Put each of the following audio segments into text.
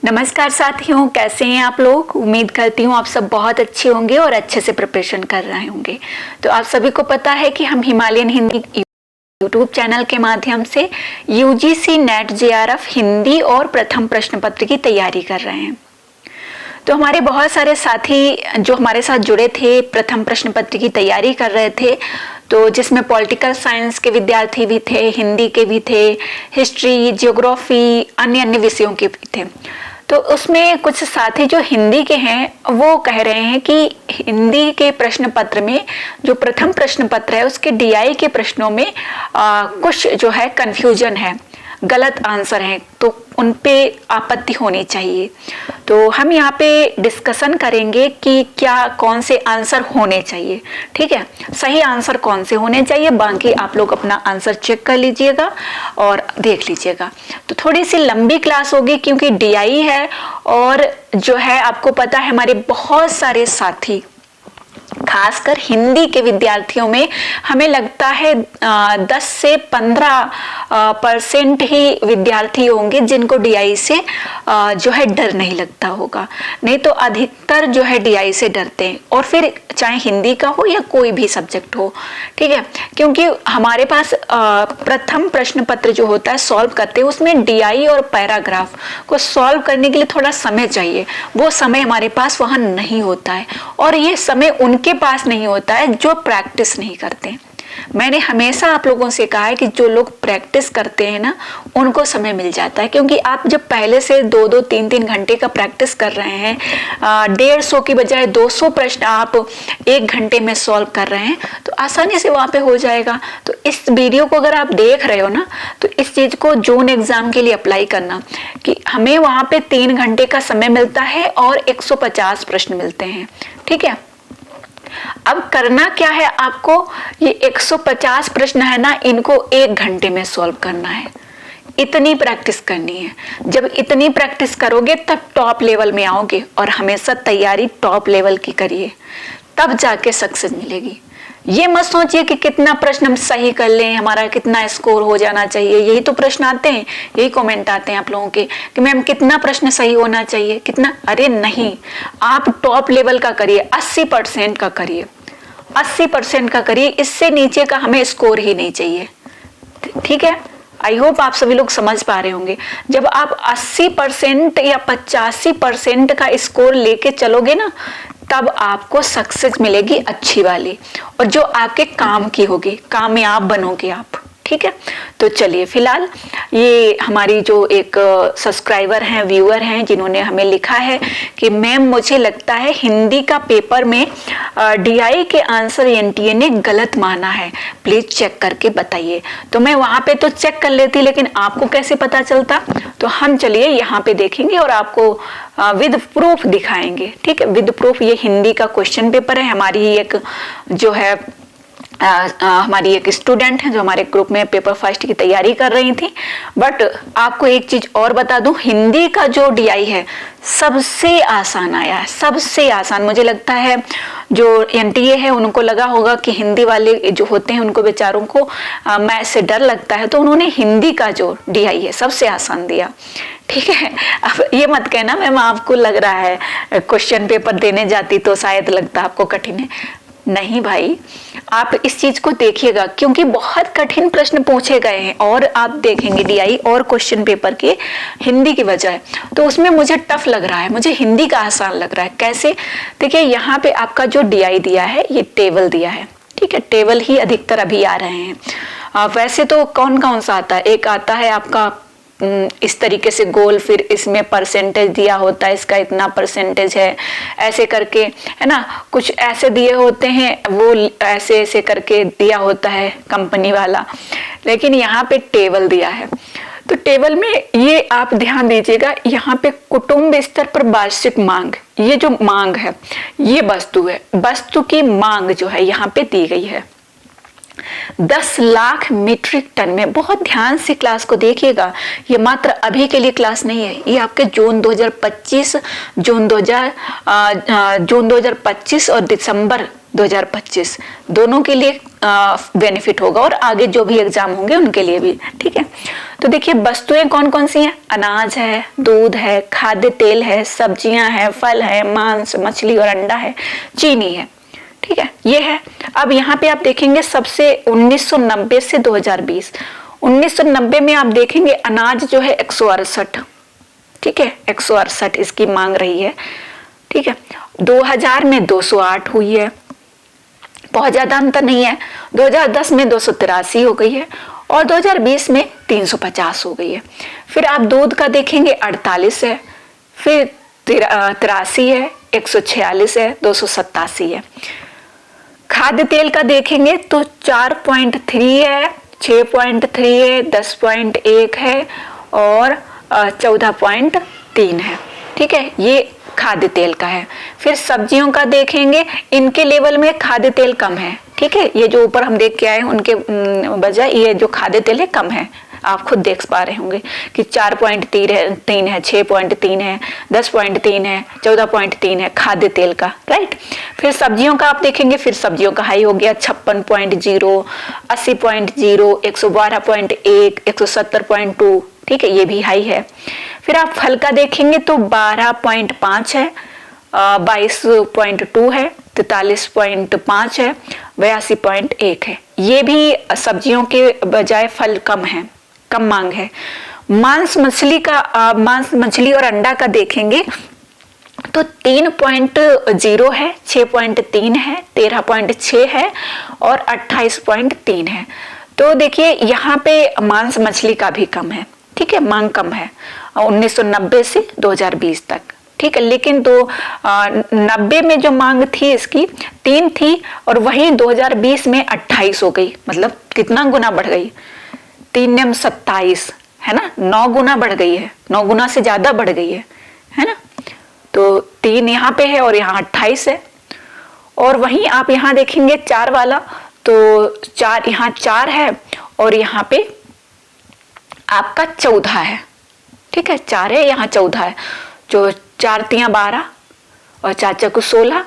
नमस्कार साथियों, कैसे हैं आप लोग। उम्मीद करती हूँ आप सब बहुत अच्छे होंगे और अच्छे से प्रिपरेशन कर रहे होंगे। तो आप सभी को पता है कि हम हिमालयन हिंदी यूट्यूब चैनल के माध्यम से यूजीसी नेट जेआरएफ हिंदी और प्रथम प्रश्न पत्र की तैयारी कर रहे हैं। तो हमारे बहुत सारे साथी जो हमारे साथ जुड़े थे, प्रथम प्रश्न पत्र की तैयारी कर रहे थे, तो जिसमें पॉलिटिकल साइंस के विद्यार्थी भी थे, हिंदी के भी थे, हिस्ट्री, ज्योग्राफी, अन्य अन्य विषयों के भी थे। तो उसमें कुछ साथी जो हिंदी के हैं वो कह रहे हैं कि हिंदी के प्रश्न पत्र में जो प्रथम प्रश्न पत्र है उसके डीआई के प्रश्नों में कुछ जो है कंफ्यूजन है, गलत आंसर हैं, तो उन पे आपत्ति होनी चाहिए। तो हम यहाँ पे डिस्कशन करेंगे कि क्या कौन से आंसर होने चाहिए। ठीक है, सही आंसर कौन से होने चाहिए, बाकी आप लोग अपना आंसर चेक कर लीजिएगा और देख लीजिएगा। तो थोड़ी सी लंबी क्लास होगी क्योंकि डीआई है और जो है आपको पता है हमारे बहुत सारे साथी खासकर हिंदी के विद्यार्थियों में हमें लगता है 10 से 15% ही विद्यार्थी होंगे जिनको डीआई से जो है डर नहीं लगता होगा, नहीं तो अधिकतर जो है डीआई से डरते हैं, और फिर चाहे हिंदी का हो या कोई भी सब्जेक्ट हो। ठीक है, क्योंकि हमारे पास प्रथम प्रश्न पत्र जो होता है सॉल्व करते हैं, उसमें डीआई और पैराग्राफ को सॉल्व करने के लिए थोड़ा समय चाहिए। वो समय हमारे पास वहां नहीं होता है, और ये समय उनके पास नहीं होता है जो प्रैक्टिस नहीं करते। मैंने हमेशा आप लोगों से कहा है कि जो लोग प्रैक्टिस करते हैं ना उनको समय मिल जाता है, क्योंकि आप जब पहले से 2-2, 3-3 घंटे का प्रैक्टिस कर रहे हैं, 150 की बजाय 200 प्रश्न आप 1 घंटे में सॉल्व कर रहे हैं, तो आसानी से वहां पे हो जाएगा। तो इस वीडियो को अगर आप देख रहे हो ना तो इस चीज को जून एग्जाम के लिए अप्लाई करना कि हमें वहां पे 3 घंटे का समय मिलता है और 150 प्रश्न मिलते हैं। ठीक है, अब करना क्या है आपको, ये 150 प्रश्न है ना, इनको 1 घंटे में सॉल्व करना है। इतनी प्रैक्टिस करनी है। जब इतनी प्रैक्टिस करोगे तब टॉप लेवल में आओगे, और हमेशा तैयारी टॉप लेवल की करिए, तब जाके सक्सेस मिलेगी। ये मत सोचिए कि कितना प्रश्न हम सही कर लें, हमारा कितना स्कोर हो जाना चाहिए। यही तो प्रश्न आते हैं, यही कमेंट आते हैं आप लोगों के कि मैम कितना प्रश्न सही होना चाहिए, कितना। अरे नहीं, आप टॉप लेवल का करिए, 80% का करिए, 80% का करिए, इससे नीचे का हमें स्कोर ही नहीं चाहिए। ठीक है, आई होप आप सभी लोग समझ पा रहे होंगे। जब आप 80% या 85% का स्कोर लेके चलोगे ना, तब आपको सक्सेस मिलेगी अच्छी वाली, और जो आपके काम की होगी, कामयाब बनोगे आप। ठीक है, तो चलिए फिलहाल ये हमारी जो एक सब्सक्राइबर हैं, व्यूअर हैं, जिन्होंने हमें लिखा है कि मैम मुझे लगता है हिंदी का पेपर में डीआई के आंसर एनटीए ने गलत माना है, प्लीज चेक करके बताइए। तो मैं वहां पे तो चेक कर लेती, लेकिन आपको कैसे पता चलता। तो हम चलिए यहाँ पे देखेंगे और आपको विद प्रूफ दिखाएंगे। ठीक है, विद प्रूफ। ये हिंदी का क्वेश्चन पेपर है। हमारी एक जो है हमारी एक स्टूडेंट है जो हमारे ग्रुप में पेपर फर्स्ट की तैयारी कर रही थी। बट आपको एक चीज और बता दूं, हिंदी का जो डीआई है सबसे आसान आया है, सबसे आसान। मुझे लगता है जो एनटीए है उनको लगा होगा कि हिंदी वाले जो होते हैं उनको बेचारों को मैथ से डर लगता है, तो उन्होंने हिंदी का जो डीआई है सबसे आसान दिया। ठीक है, अब ये मत कहना मैम आपको लग रहा है क्वेश्चन पेपर देने जाती तो शायद लगता आपको कठिन है। नहीं भाई, आप इस चीज को देखिएगा, क्योंकि बहुत कठिन प्रश्न पूछे गए हैं, और आप देखेंगे डीआई और क्वेश्चन पेपर के हिंदी की बजाय, तो उसमें मुझे टफ लग रहा है, मुझे हिंदी का आसान लग रहा है। कैसे, देखिए यहाँ पे आपका जो डीआई दिया है ये टेबल दिया है। ठीक है, टेबल ही अधिकतर अभी आ रहे हैं। वैसे तो कौन कौन सा आता है, एक आता है आपका इस तरीके से गोल, फिर इसमें परसेंटेज दिया होता है, इसका इतना परसेंटेज है, ऐसे करके, है ना। कुछ ऐसे दिए होते हैं, वो ऐसे ऐसे करके दिया होता है कंपनी वाला, लेकिन यहाँ पे टेबल दिया है। तो टेबल में ये आप ध्यान दीजिएगा, यहाँ पे कुटुंब स्तर पर वार्षिक मांग, ये जो मांग है ये वस्तु है, वस्तु की मांग जो है यहाँ पे दी गई है 10 लाख मीट्रिक टन में। बहुत ध्यान से क्लास को देखिएगा, ये मात्र अभी के लिए क्लास नहीं है, ये आपके जून 2025 और दिसंबर 2025 दोनों के लिए बेनिफिट होगा और आगे जो भी एग्जाम होंगे उनके लिए भी। ठीक है, तो देखिए वस्तुएं कौन कौन सी हैं, अनाज है, दूध है, खाद्य तेल है, सब्जियां हैं, फल है, मांस, मछली और अंडा है, चीनी है। ठीक है, ये है। अब यहाँ पे आप देखेंगे सबसे 1990 से 2020, 1990 में आप देखेंगे अनाज जो है 168, ठीक है, 168 इसकी मांग रही है। ठीक है, 2000 में 208 हुई है, बहुत ज्यादा अंतर नहीं है। 2010 में 283 हो गई है और 2020 में 350 हो गई है। फिर आप दूध का देखेंगे 48 है, फिर 83 है, 146 है, 287 है। खाद्य तेल का देखेंगे तो 4.3 है, 6.3 है, 10.1 है और 14.3 है। ठीक है, ये खाद्य तेल का है। फिर सब्जियों का देखेंगे, इनके लेवल में खाद्य तेल कम है। ठीक है, ये जो ऊपर हम देख के आए उनके बजाय ये जो खाद्य तेल है कम है, आप खुद देख पा रहे होंगे कि 4.3 है, 6.3 है, 10.3 है, 14.3 है खाद्य तेल का, राइट। फिर सब्जियों का आप देखेंगे, फिर सब्जियों का हाई हो गया 56.0, 80.0, 112.1, 170.2। ठीक है, ये भी हाई है। फिर आप फल का देखेंगे तो 12.5 है, 22.2 है, 43.5 है, 82.1 है। ये भी सब्जियों के बजाय फल कम है, कम मांग है। मांस मछली और अंडा का देखेंगे तो 3.0 है, 6.3 है, 13.6 है और 28.3 है। तो देखिए यहाँ पे मांस मछली का भी कम है। ठीक है, मांग कम है 1990 से 2020 तक। ठीक है, लेकिन 90 में जो मांग थी इसकी 3 थी और वहीं 2020 में 28 हो गई। मतलब कितना गुना बढ़ गई, 3 27 है ना, 9 गुना बढ़ गई है, 9 गुना से ज्यादा बढ़ गई है ना। तो 3 यहाँ पे है और यहाँ 28 है। और वहीं आप यहाँ देखेंगे 4 वाला, तो 4 यहाँ 4 है और यहाँ पे आपका 14 है। ठीक है, 4 है, यहाँ 14 है, जो 4 तियां 12 और 4 चौको 16,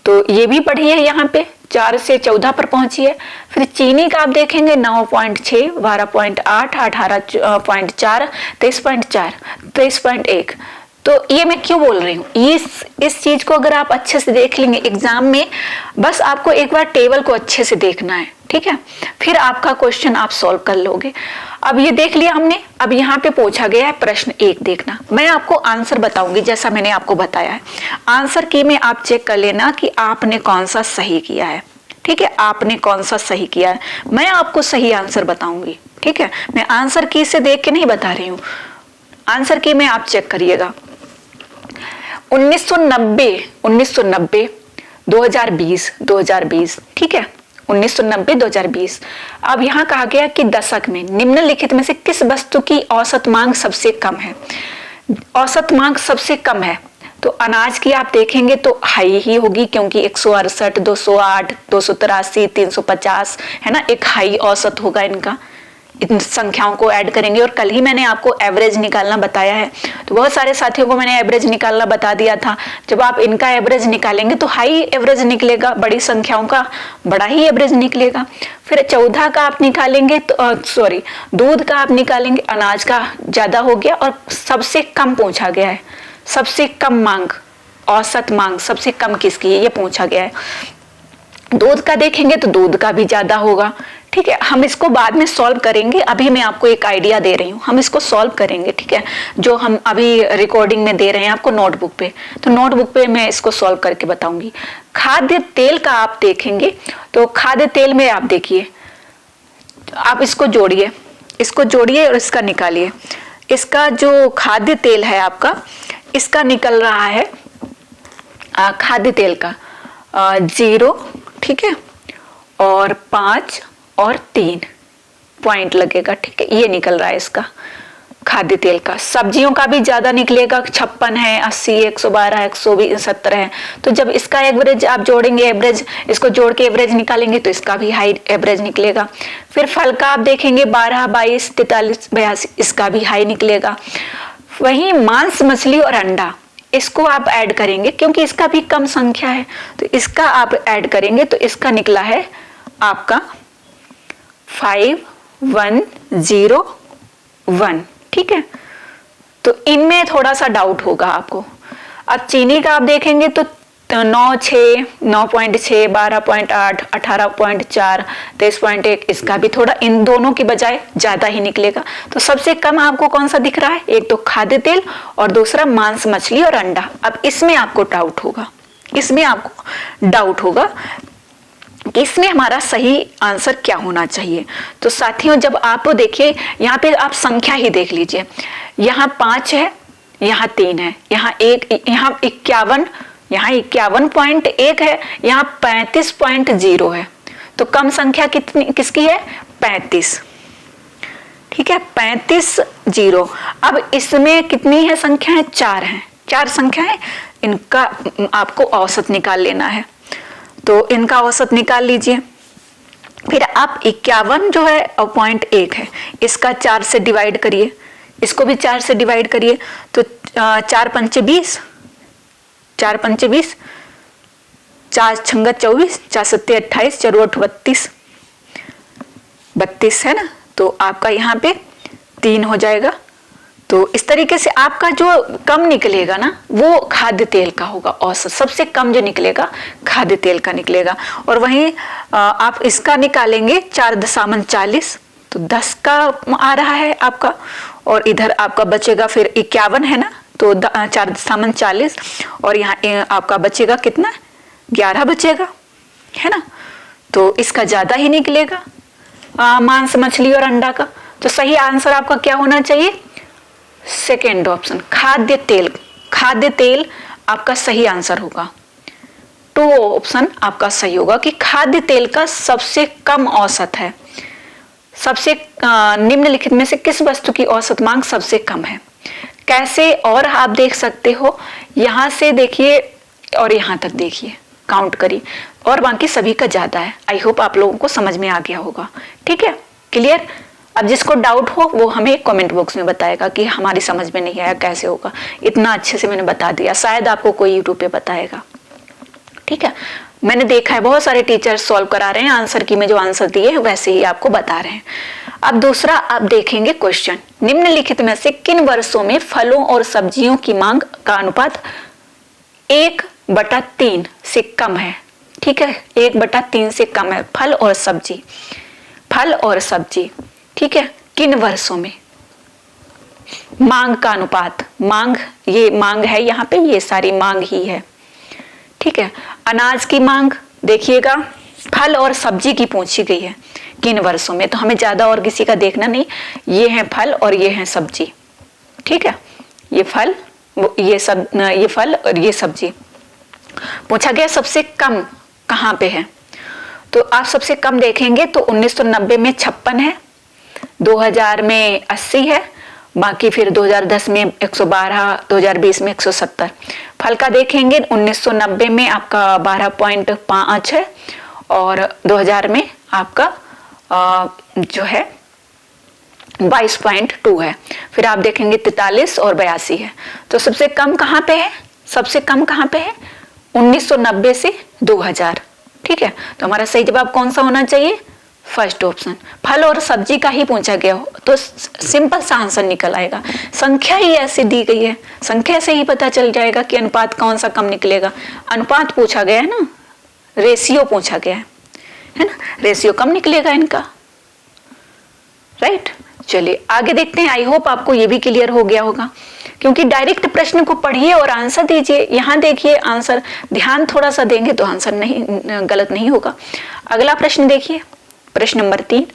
तो ये भी बढ़ी है, यहाँ पे 4 से 14 पर पहुंची है। फिर चीनी का आप देखेंगे 9.6, 12.8, 18.4, 23.4, 23.1। तो ये मैं क्यों बोल रही हूँ, इस चीज को अगर आप अच्छे से देख लेंगे एग्जाम में, बस आपको एक बार टेबल को अच्छे से देखना है। ठीक है, फिर आपका क्वेश्चन आप सॉल्व कर लोगे। अब ये देख लिया हमने। अब यहाँ पे पूछा गया है प्रश्न 1, देखना, मैं आपको आंसर बताऊंगी जैसा मैंने आपको बताया है। आंसर की में आप चेक कर लेना कि आपने कौन सा सही किया है। ठीक है, आपने कौन सा सही किया है, मैं आपको सही आंसर बताऊंगी। ठीक है, मैं आंसर की से देख के नहीं बता रही हूँ, आंसर की में आप चेक करिएगा। 1990, 2020, ठीक है, 1990, 2020। अब यहाँ कहा गया कि दशक में निम्नलिखित में से किस वस्तु की औसत मांग सबसे कम है। औसत मांग सबसे कम है तो अनाज की आप देखेंगे तो हाई ही होगी, क्योंकि 168, 208, 283, 350 है ना, एक हाई औसत होगा इनका। इन संख्याओं को ऐड करेंगे और कल ही मैंने आपको एवरेज निकालना बताया है, तो बहुत सारे साथियों को मैंने एवरेज निकालना बता दिया था। जब आप इनका एवरेज निकालेंगे तो हाई एवरेज निकलेगा, बड़ी संख्याओं का बड़ा ही एवरेज निकलेगा। फिर 14 का आप निकालेंगे तो दूध का आप निकालेंगे, अनाज का ज्यादा हो गया और सबसे कम पूछा गया है, सबसे कम मांग, औसत मांग सबसे कम किसकी है ये पूछा गया है। दूध का देखेंगे तो दूध का भी ज्यादा होगा। ठीक है, हम इसको बाद में सॉल्व करेंगे, अभी मैं आपको एक आइडिया दे रही हूँ, हम इसको सॉल्व करेंगे। ठीक है, जो हम अभी रिकॉर्डिंग में दे रहे हैं आपको नोटबुक पे, तो नोटबुक पे मैं इसको सॉल्व करके बताऊंगी। खाद्य तेल का आप देखेंगे तो खाद्य तेल में आप देखिए, आप इसको जोड़िए और इसका निकालिए। इसका जो खाद्य तेल है आपका, इसका निकल रहा है खाद्य तेल का 0, ठीक है, और 5 और 3 पॉइंट लगेगा। ठीक है, ये निकल रहा है इसका खाद्य तेल का। सब्जियों का भी ज्यादा निकलेगा, 56 है, 80, 112, 170 है। तो जब इसका एवरेज आप जोड़ेंगे, एवरेज इसको जोड़ के एवरेज निकालेंगे तो इसका भी हाई एवरेज निकलेगा। फिर फल का आप देखेंगे 12, 22, 43, 82, इसका भी हाई निकलेगा। वहीं मांस, मछली और अंडा, इसको आप ऐड करेंगे क्योंकि इसका भी कम संख्या है, तो इसका आप ऐड करेंगे तो इसका निकला है आपका 5101। ठीक है, तो इनमें थोड़ा सा डाउट होगा आपको। अब चीनी का आप देखेंगे तो 9.6, 9.6, 12.8, 18.4, 23.1, इसका भी थोड़ा इन दोनों की बजाय ज्यादा ही निकलेगा। तो सबसे कम आपको कौन सा दिख रहा है? एक तो खाद्य तेल और दूसरा मांस, मछली और अंडा। अब इसमें आपको डाउट होगा, इसमें आपको डाउट होगा कि इसमें हमारा सही आंसर क्या होना चाहिए। तो साथियों, जब आप देखिए यहाँ पे आप संख्या ही देख लीजिए, यहाँ 5 है, यहाँ 3 है, यहाँ 1, यहाँ 51, यहाँ 51.1 है, यहाँ 35.0 है। तो कम संख्या कितनी किसकी है? 35। ठीक है, 35.0। अब इसमें कितनी है संख्या है? 4 है, 4 संख्या है। इनका आपको औसत निकाल लेना है, तो इनका औसत निकाल लीजिए। फिर आप 51 जो है और 0.1 है, इसका 4 से डिवाइड करिए, इसको भी 4 से डिवाइड करिए। तो 4 पंचे 20, 4 पंचे 20, 4 छंगा 24, 4 सत्ते 28, 4 8 32, 32 है ना। तो आपका यहाँ पे 3 हो जाएगा। तो इस तरीके से आपका जो कम निकलेगा ना वो खाद्य तेल का होगा, औसत सबसे कम जो निकलेगा खाद्य तेल का निकलेगा। और वहीं आप इसका निकालेंगे 4.40, तो 10 का आ रहा है आपका, और इधर आपका बचेगा फिर 51 है ना, तो 4.40, और यहाँ आपका बचेगा कितना? 11 बचेगा, है ना। तो इसका ज्यादा ही निकलेगा मांस, मछली और अंडा का। तो सही आंसर आपका क्या होना चाहिए? सेकेंड ऑप्शन, खाद्य तेल। खाद्य तेल आपका सही आंसर होगा। 2 ऑप्शन आपका सही होगा कि खाद्य तेल का सबसे कम औसत है। सबसे निम्नलिखित में से किस वस्तु की औसत मांग सबसे कम है? कैसे? और आप देख सकते हो, यहां से देखिए और यहां तक देखिए, काउंट करिए, और बाकी सभी का ज्यादा है। आई होप आप लोगों को समझ में आ गया होगा। ठीक है, क्लियर। अब जिसको डाउट हो वो हमें कमेंट बॉक्स में बताएगा कि हमारी समझ में नहीं आया, कैसे होगा। इतना अच्छे से मैंने बता दिया, शायद आपको कोई यूट्यूब पे बताएगा। ठीक है, मैंने देखा है बहुत सारे टीचर्स सॉल्व करा रहे हैं, आंसर की में जो आंसर दिए हैं वैसे ही आपको बता रहे हैं। अब दूसरा आप देखेंगे क्वेश्चन, निम्नलिखित में से किन वर्षों में फलों और सब्जियों की मांग का अनुपात 1/3 से कम है? ठीक है, 1/3 से कम है फल और सब्जी, फल और सब्जी। ठीक है, किन वर्षों में मांग का अनुपात? मांग, ये मांग है यहाँ पे, ये सारी मांग ही है। ठीक है, अनाज की मांग देखिएगा, फल और सब्जी की पूछी गई है किन वर्षों में, तो हमें ज्यादा और किसी का देखना नहीं, ये है फल और ये है सब्जी। ठीक है, ये फल, ये फल और ये सब्जी पूछा गया। सबसे कम कहाँ पे है? तो आप सबसे कम देखेंगे तो 1990 में 56 है, 2000 में 80 है, बाकी फिर 2010 में 112, 2020 में 170। फल का देखेंगे 1990 में आपका 12.5 है, और 2000 में आपका जो है 22.2 है। फिर आप देखेंगे 43 और 82 है। तो सबसे कम कहाँ पे है? सबसे कम कहाँ पे है? 1990 से 2000। ठीक है, तो हमारा सही जवाब कौन सा होना चाहिए? फर्स्ट ऑप्शन, फल और सब्जी का ही पूछा गया हो तो सिंपल सा आंसर निकल आएगा। संख्या ही ऐसी दी गई है, संख्या से ही पता चल जाएगा कि अनुपात कौन सा कम निकलेगा। अनुपात पूछा गया है ना, रेशियो पूछा गया है ना, रेशियो कम निकलेगा इनका। राइट, चलिए आगे देखते हैं। आई होप आपको ये भी क्लियर हो गया होगा, क्योंकि डायरेक्ट प्रश्न को पढ़िए और आंसर दीजिए। यहाँ देखिए आंसर, ध्यान थोड़ा सा देंगे तो आंसर नहीं, गलत नहीं होगा। अगला प्रश्न देखिए, प्रश्न नंबर 3,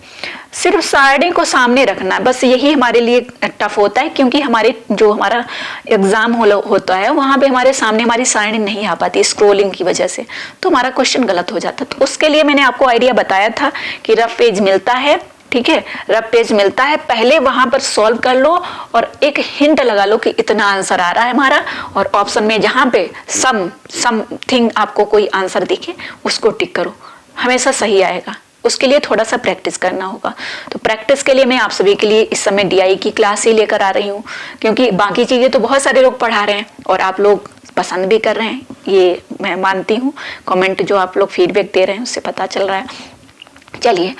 सिर्फ सारणी को सामने रखना, बस यही हमारे लिए टफ होता है, क्योंकि हमारे जो हमारा एग्जाम होता है वहां पे हमारे सामने हमारी सारणी नहीं आ पाती स्क्रोलिंग की वजह से, तो हमारा क्वेश्चन गलत हो जाता। तो उसके लिए मैंने आपको आइडिया बताया था कि रफ पेज मिलता है। ठीक है, रफ पेज मिलता है, पहले वहां पर सॉल्व कर लो और एक हिंट लगा लो कि इतना आंसर आ रहा है हमारा, और ऑप्शन में जहां पे समथिंग आपको कोई आंसर दिखे उसको टिक करो, हमेशा सही आएगा। उसके लिए थोड़ा सा प्रैक्टिस करना होगा। तो प्रैक्टिस के लिए मैं आप सभी के लिए इस समय डीआई की क्लास ही लेकर आ रही हूँ, क्योंकि बाकी चीजें तो बहुत सारे लोग पढ़ा रहे हैं और आप लोग पसंद भी कर रहे हैं, ये मैं मानती हूँ। कमेंट जो आप लोग फीडबैक दे रहे हैं उससे पता चल रहा है। चलिए,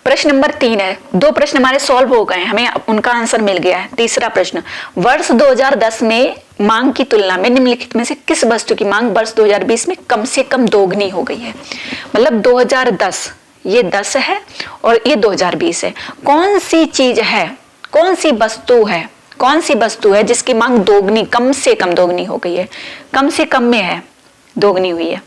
प्रश्न नंबर 3 है। 2 प्रश्न हमारे सॉल्व हो गए, हमें उनका आंसर मिल गया है। तीसरा प्रश्न, वर्ष 2010 में मांग की तुलना में निम्नलिखित में से किस वस्तु की मांग वर्ष 2020 में कम से कम दोगुनी हो गई है? मतलब 2010, ये 10 है और ये 2020 है। कौन सी चीज है, कौन सी वस्तु है, कौन सी वस्तु है जिसकी मांग दोगुनी, कम से कम दोगुनी हो गई है? कम से कम में है, दोगुनी हुई है।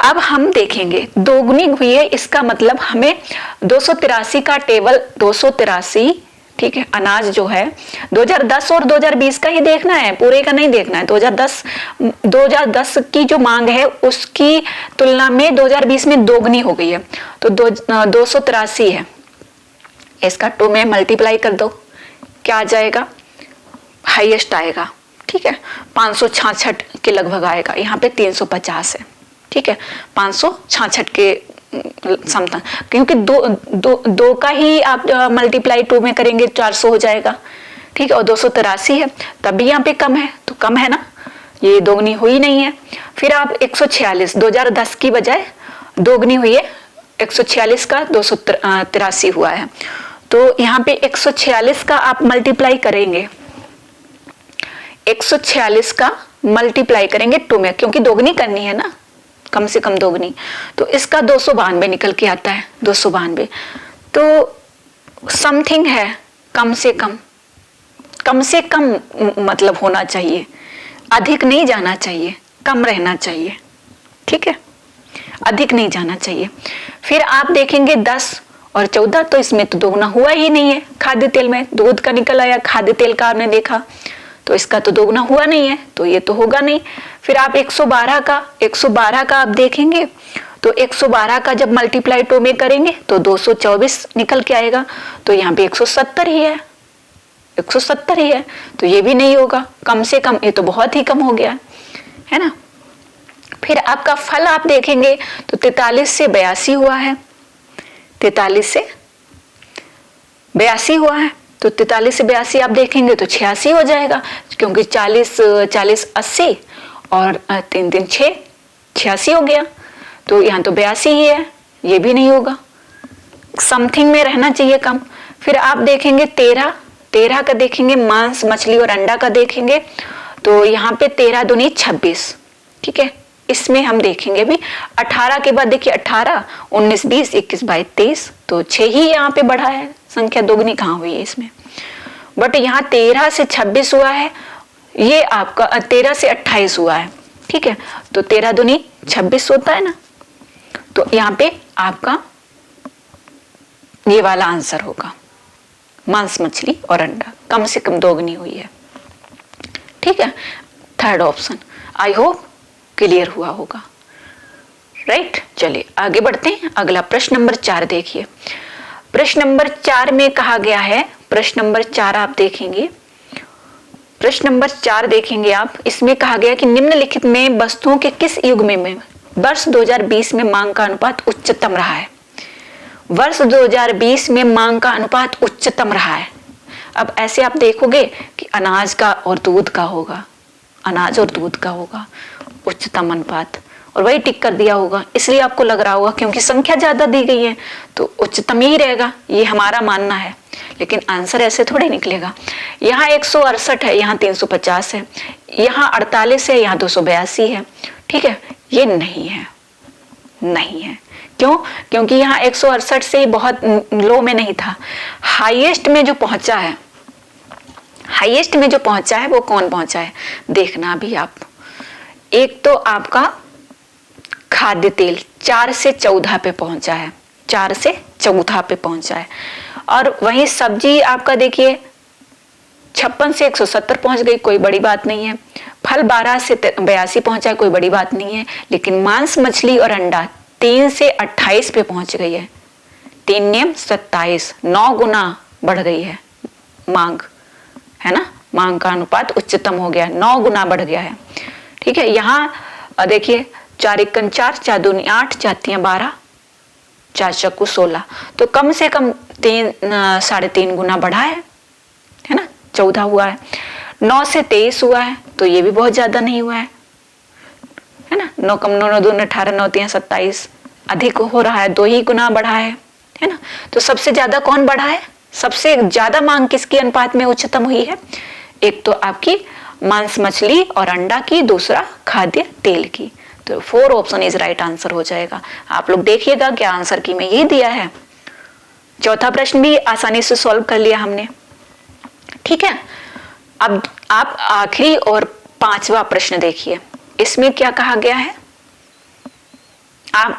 अब हम देखेंगे दोगुनी हुई है, इसका मतलब हमें 283 का टेबल 283, ठीक है, अनाज जो है 2010 और 2020 का ही देखना है, पूरे का नहीं देखना है। 2010 की जो मांग है उसकी तुलना में 2020 में दोगुनी हो गई है, तो 283 है, इसका 2 में मल्टीप्लाई कर दो, क्या आ जाएगा? हाईएस्ट आएगा, ठीक है, 566 के लगभग आएगा। यहाँ पे 350 है, ठीक है, 566 के समथिंग, क्योंकि दो का ही आप मल्टीप्लाई 2 में करेंगे 400 हो जाएगा, ठीक है, और 283 है, तब भी यहाँ पे कम है, तो कम है ना, ये दोगुनी हुई नहीं है। फिर आप 146, 2010 की बजाय दोगुनी हुई है, 146 का 283 हुआ है, तो यहाँ पे 146 का आप मल्टीप्लाई करेंगे, 146 का मल्टीप्लाई करेंगे 2 में, क्योंकि दोगुनी करनी है ना, कम से कम दोगुनी, तो इसका 292 निकल के आता है, 292। तो समथिंग है, कम से कम मतलब होना चाहिए, अधिक नहीं जाना चाहिए, कम रहना चाहिए, ठीक है, अधिक नहीं जाना चाहिए। फिर आप देखेंगे 10 और 14, तो इसमें तो दोगुना हुआ ही नहीं है। खाद्य तेल में दूध का निकल आया, खाद्य तेल का आपने देखा, तो इसका तो दोगुना हुआ नहीं है, तो ये तो होगा नहीं। फिर आप 112 का आप देखेंगे, तो 112 का जब मल्टीप्लाई 2 में करेंगे तो 224 निकल के आएगा, तो यहाँ पे 170 ही है, 170 ही है, तो ये भी नहीं होगा, कम से कम, ये तो बहुत ही कम हो गया है ना। फिर आपका फल आप देखेंगे तो 43 से 82 हुआ है, 43 से 82 हुआ है, तो 43 से 82 आप देखेंगे तो 86 हो जाएगा, क्योंकि 40 80 और 3 3 6, 86 हो गया, तो यहाँ तो 82 ही है, ये भी नहीं होगा, समथिंग में रहना चाहिए कम। फिर आप देखेंगे 13 का देखेंगे, मांस मछली और अंडा का देखेंगे, तो यहाँ पे 13 दूनी 26, ठीक है, इसमें हम देखेंगे भी 18 के बाद देखिए 18 19 20 21 22 23, तो 6 ही यहाँ पे बढ़ा है, संख्या दोगुनी कहाँ हुई है इसमें। बट यहाँ 13 से 26 हुआ है, ये आपका 13 से 28 हुआ है, ठीक है, तो 13 दूनी 26 होता है ना, तो यहाँ पे आपका ये वाला आंसर होगा, मांस मछली और अंडा कम से कम दोगुनी हुई है, ठीक है, third option. I hope clear हुआ होगा, राइट। चलिए आगे बढ़ते हैं, अगला प्रश्न नंबर 4 देखिए। प्रश्न नंबर 4 में कहा गया है, प्रश्न नंबर 4 आप देखेंगे, प्रश्न नंबर 4 देखेंगे आप, इसमें कहा गया कि निम्नलिखित में वस्तुओं के किस युग में वर्ष 2020 में मांग का अनुपात उच्चतम रहा है? वर्ष 2020 में मांग का अनुपात उच्चतम रहा है। अब ऐसे आप देखोगे कि अनाज का और दूध का होगा, अनाज और दूध का होगा उच्चतम अनुपात, और वही टिक कर दिया होगा, इसलिए आपको लग रहा होगा क्योंकि संख्या ज्यादा दी गई है तो उच्चतम ही रहेगा, ये हमारा मानना है, लेकिन आंसर ऐसे थोड़े निकलेगा। यहाँ 168 है, यहाँ 350 है, यहाँ 48 है, यहाँ 282 है, ठीक है, ये नहीं है, नहीं है। क्यों? क्योंकि यहाँ 168 से बहुत लो में नहीं था, हाईएस्ट में जो पहुंचा है, हाईएस्ट में जो पहुंचा है वो कौन पहुंचा है देखना भी आप। एक तो आपका खाद्य तेल 4 से 14 पे पहुंचा है, 4 से 14 पे पहुंचा है, और वहीं सब्जी आपका देखिए 56 से 170 पहुंच गई, कोई बड़ी बात नहीं है। फल 12 से 82 पहुंचा है, कोई बड़ी बात नहीं है। लेकिन मांस मछली और अंडा 3 से 28 पे पहुंच गई है, 3 नियम 27, 9 गुना बढ़ गई है मांग, है ना, मांग का अनुपात उच्चतम हो गया, 9 गुना बढ़ गया है, ठीक है। यहाँ देखिए 4 एकन 4, 4 दूनी 8, 4 तियां 12, 4 चक्कू 16, तो कम से कम 3.5 गुना बढ़ा है ना, 14 हुआ है। 9 से 23 हुआ है, तो ये भी बहुत ज्यादा नहीं हुआ है ना। 9 कम 9 9 2 18, 9 3 27, अधिक हो रहा है, 2 ही गुना बढ़ा है ना। तो सबसे ज्यादा कौन बढ़ा है, सबसे ज्यादा मांग किसकी अनुपात में उच्चतम हुई है? एक तो आपकी मांस मछली और अंडा की, दूसरा खाद्य तेल की। तो 4 ऑप्शन इज राइट आंसर हो जाएगा। आप लोग देखिएगा क्या आंसर की में यही दिया है। चौथा प्रश्न भी आसानी से सॉल्व कर लिया हमने, ठीक है। अब आप आखिरी और 5वां प्रश्न देखिए, इसमें क्या कहा गया है।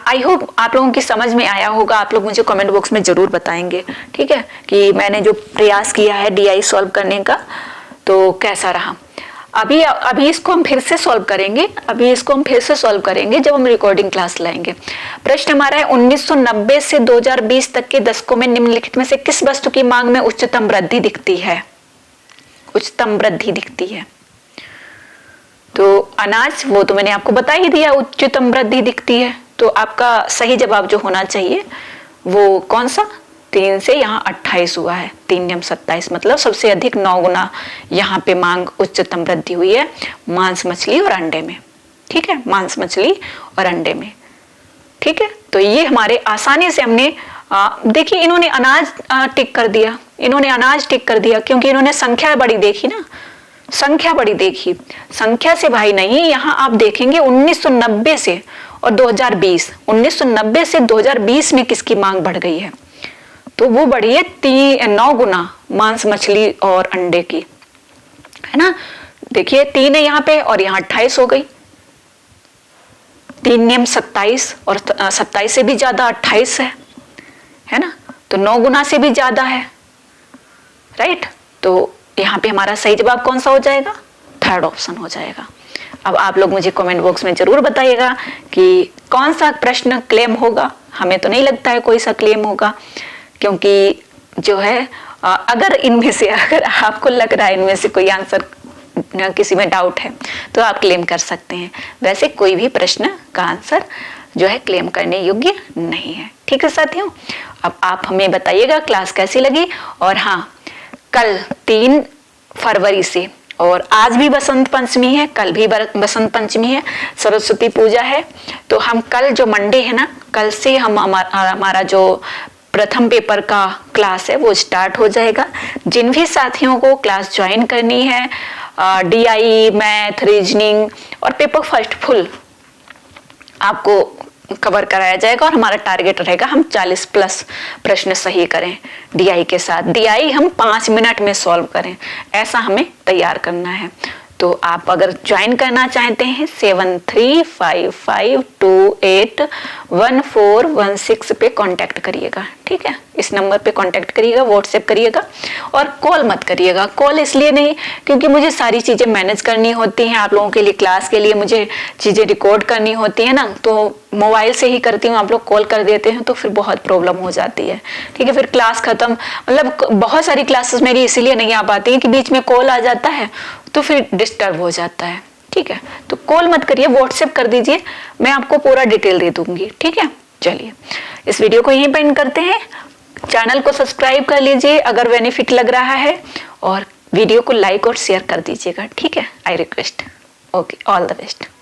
आई होप आप लोगों की समझ में आया होगा। आप लोग मुझे कमेंट बॉक्स में जरूर बताएंगे, ठीक है, कि मैंने जो प्रयास किया है डीआई सॉल्व करने का तो कैसा रहा। अभी इसको हम फिर से सॉल्व करेंगे, जब हम रिकॉर्डिंग क्लास लाएंगे। प्रश्न हमारा है 1990 से 2020 तक के दशकों में निम्नलिखित में से किस वस्तु की मांग में उच्चतम वृद्धि दिखती है? तो अनाज, वो तो मैंने आपको बता ही दिया, उच्चतम वृद्धि दिखती है। तो आपका सही जवाब जो होना चाहिए वो कौन सा? 3 से यहाँ 28 हुआ है, 3 नियम 27, मतलब सबसे अधिक 9 गुना यहाँ पे मांग उच्चतम वृद्धि हुई है मांस मछली और अंडे में, ठीक है, मांस मछली और अंडे में, ठीक है। तो ये हमारे आसानी से हमने देखिए, इन्होंने अनाज टिक कर दिया, क्योंकि इन्होंने संख्या बड़ी देखी ना, संख्या से भाई नहीं। यहाँ आप देखेंगे 1990 से और 2020, 1990 से 2020 में किसकी मांग बढ़ गई है? तो वो बढ़ी है 9 गुना मांस मछली और अंडे की, है ना। देखिए 3 है यहाँ पे और यहाँ 28 हो गई, 3 नियम 27 और 27 से भी ज्यादा 28 है ना, तो 9 गुना से भी ज्यादा है, राइट। तो यहाँ पे हमारा सही जवाब कौन सा हो जाएगा? 3rd ऑप्शन हो जाएगा। अब आप लोग मुझे कमेंट बॉक्स में जरूर बताइएगा कि कौन सा प्रश्न क्लेम होगा। हमें तो नहीं लगता है कोई सा क्लेम होगा, क्योंकि जो है अगर आपको लग रहा है इनमें से कोई आंसर, किसी में डाउट है, तो आप क्लेम कर सकते हैं। वैसे कोई भी प्रश्न का आंसर जो है क्लेम करने योग्य नहीं है, ठीक है साथियों। अब आप हमें बताइएगा क्लास कैसी लगी। और हाँ, कल 3 फरवरी से, और आज भी बसंत पंचमी है, कल भी बसंत पंचमी है, सरस्वती पूजा है, तो हम कल जो मंडे है ना, कल से हम हमारा जो प्रथम पेपर का क्लास है वो स्टार्ट हो जाएगा। जिन भी साथियों को क्लास ज्वाइन करनी है, डीआई, मैथ, रीजनिंग और पेपर फर्स्ट फुल आपको कवर कराया जाएगा, और हमारा टारगेट रहेगा हम 40+ प्रश्न सही करें डीआई के साथ। डीआई हम 5 मिनट में सॉल्व करें, ऐसा हमें तैयार करना है। तो आप अगर ज्वाइन करना चाहते हैं 7355281416 पे कांटेक्ट करिएगा, ठीक है। इस नंबर पे कांटेक्ट करिएगा, व्हाट्सएप करिएगा, और कॉल मत करिएगा। कॉल इसलिए नहीं क्योंकि मुझे सारी चीजें मैनेज करनी होती हैं, आप लोगों के लिए क्लास के लिए मुझे चीजें रिकॉर्ड करनी होती है ना, तो मोबाइल से ही करती हूँ। आप लोग कॉल कर देते हैं तो फिर बहुत प्रॉब्लम हो जाती है, ठीक है। फिर क्लास खत्म, मतलब बहुत सारी क्लासेस मेरी इसीलिए नहीं आ पाती है कि बीच में कॉल आ जाता है तो फिर डिस्टर्ब हो जाता है, ठीक है। तो कॉल मत करिए, व्हाट्सएप कर दीजिए, मैं आपको पूरा डिटेल दे दूंगी, ठीक है। चलिए इस वीडियो को यहीं पे एंड करते हैं। चैनल को सब्सक्राइब कर लीजिए अगर बेनिफिट लग रहा है, और वीडियो को लाइक और शेयर कर दीजिएगा, ठीक है। I request. Okay, all the best.